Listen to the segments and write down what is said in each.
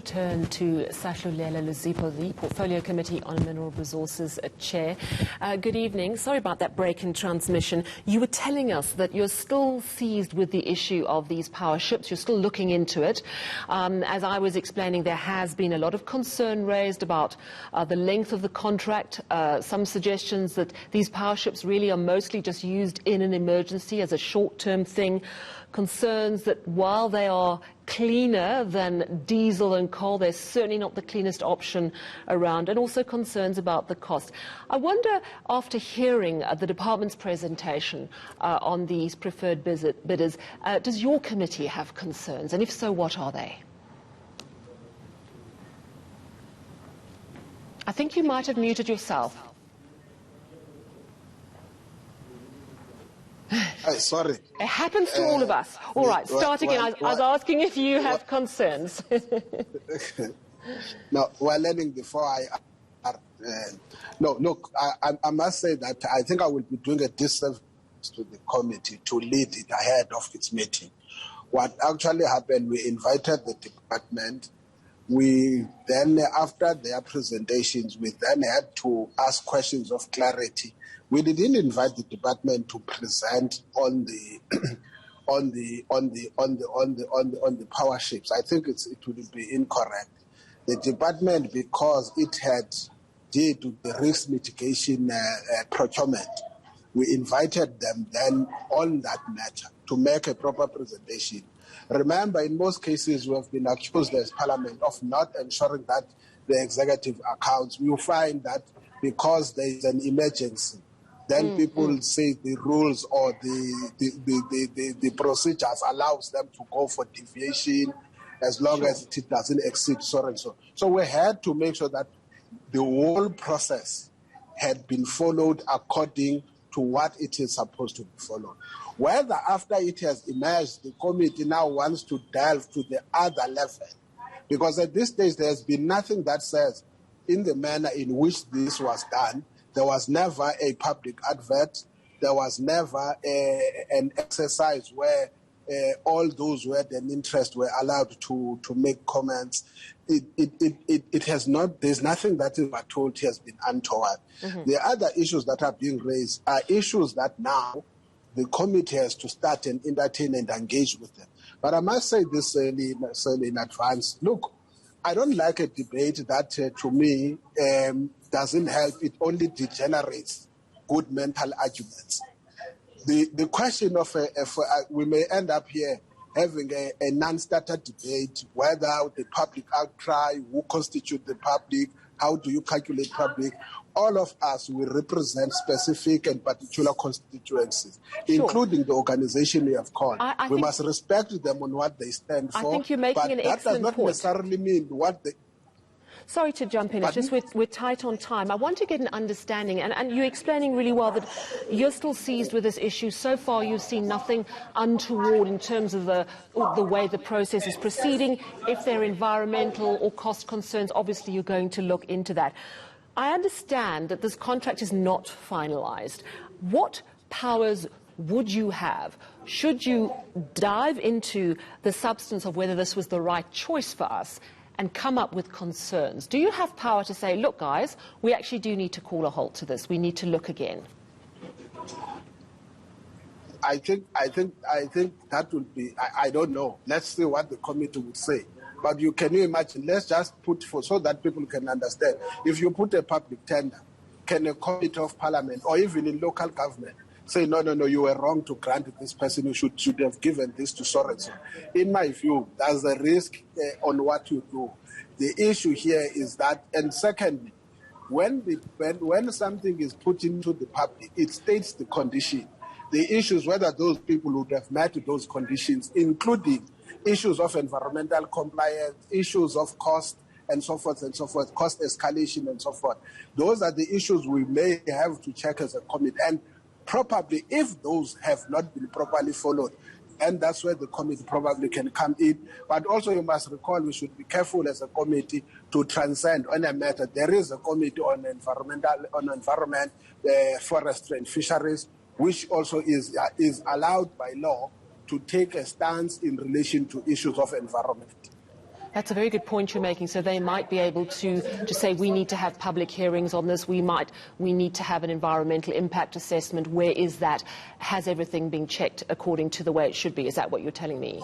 turn to Sahlulela Luzipo, the Portfolio Committee on Mineral Resources Chair. Good evening. Sorry about that break in transmission. You were telling us that you're still seized with the issue of these power ships. You're still looking into it. As I was explaining, there has been a lot of concern raised about the length of the contract. Some suggestions that these power ships really are mostly just used in an emergency as a short-term thing. Concerns that while they are cleaner than diesel and coal, they're certainly not the cleanest option around, and also concerns about the cost. I wonder, after hearing the department's presentation on these preferred bidders, does your committee have concerns, and if so, what are they? I think you might have muted yourself. Sorry. It happens to all of us. All right, start again. I was asking if you have concerns. No, we're learning before no, look, I must say that I think I will be doing a disservice to the committee to lead it ahead of its meeting. What actually happened, we invited the department. We then, after their presentations, we then had to ask questions of clarity. We didn't invite the department to present on the on the power ships. I think it would be incorrect. The department, because it had did the risk mitigation procurement, we invited them then on that matter to make a proper presentation. Remember, in most cases, we have been accused as Parliament of not ensuring that the executive accounts. We find that because there is an emergency, then people say the rules or the procedures allows them to go for deviation as long as it doesn't exceed so and so. So we had to make sure that the whole process had been followed according to what it is supposed to be followed. Whether after it has emerged, the committee now wants to delve to the other level, because at this stage there has been nothing that says in the manner in which this was done. There was never a public advert. There was never an exercise where all those who had an interest were allowed to make comments. It has not. There's nothing that is told has been untoward. The other issues that are being raised are issues that now the committee has to start and entertain and engage with them. But I must say this early in advance. Look, I don't like a debate that, to me, doesn't help. It only degenerates good mental arguments. The question of we may end up here having a non-starter debate, whether the public outcry, who constitute the public, how do you calculate public. All of us will represent specific and particular constituencies, including the organization we have called. We must respect them on what they stand for. I think you're making an excellent point. But that does not necessarily mean what they... Sorry to jump in, it's just we're tight on time. I want to get an understanding, and you're explaining really well that you're still seized with this issue. So far you've seen nothing untoward in terms of the way the process is proceeding. If there are environmental or cost concerns, obviously you're going to look into that. I understand that this contract is not finalized. What powers would you have? Should you dive into the substance of whether this was the right choice for us and come up with concerns? Do you have power to say, look, guys, we actually do need to call a halt to this. We need to look again? I think that would be, I don't know. Let's see what the committee would say. But can you imagine, let's just put so that people can understand. If you put a public tender, can a committee of parliament or even in local government say, no, you were wrong to grant this person, you should have given this to so and so? In my view, there's a risk on what you do. The issue here is that, and secondly, when something is put into the public, it states the condition. The issue is whether those people would have met those conditions, including issues of environmental compliance, issues of cost, and so forth, cost escalation and so forth. Those are the issues we may have to check as a committee. And probably if those have not been properly followed, and that's where the committee probably can come in. But also you must recall we should be careful as a committee to transcend on a matter. There is a committee on environment, forestry and fisheries, which also is allowed by law to take a stance in relation to issues of environment. That's a very good point you're making. So they might be able to say we need to have public hearings on this. We need to have an environmental impact assessment. Where is that? Has everything been checked according to the way it should be? Is that what you're telling me?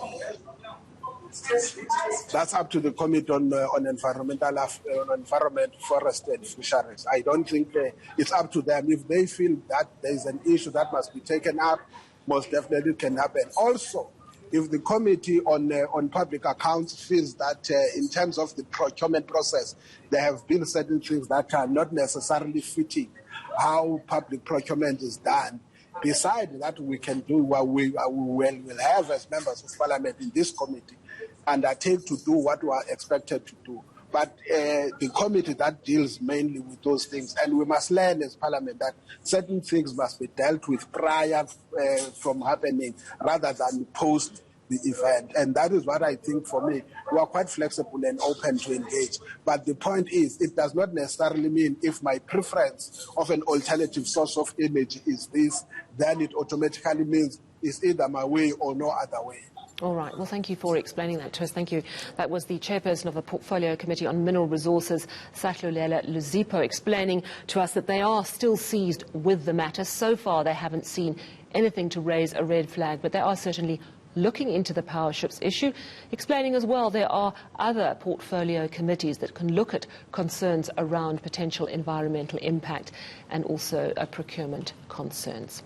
That's up to the Committee on Environment, Forest and Fisheries. I don't think it's up to them. If they feel that there is an issue that must be taken up, most definitely it can happen. Also, if the Committee on Public Accounts feels that in terms of the procurement process, there have been certain things that are not necessarily fitting how public procurement is done, besides that, we can do what we will have as members of Parliament in this committee undertake to do what we are expected to do. But the committee that deals mainly with those things, and we must learn as Parliament that certain things must be dealt with prior from happening rather than post the event. And that is what I think for me, we are quite flexible and open to engage. But the point is, it does not necessarily mean if my preference of an alternative source of energy is this, then it automatically means it's either my way or no other way. All right. Well, thank you for explaining that to us. Thank you. That was the chairperson of the Portfolio Committee on Mineral Resources, Sahlulela Luzipo, explaining to us that they are still seized with the matter. So far, they haven't seen anything to raise a red flag, but they are certainly looking into the powerships issue, explaining as well there are other portfolio committees that can look at concerns around potential environmental impact and also procurement concerns.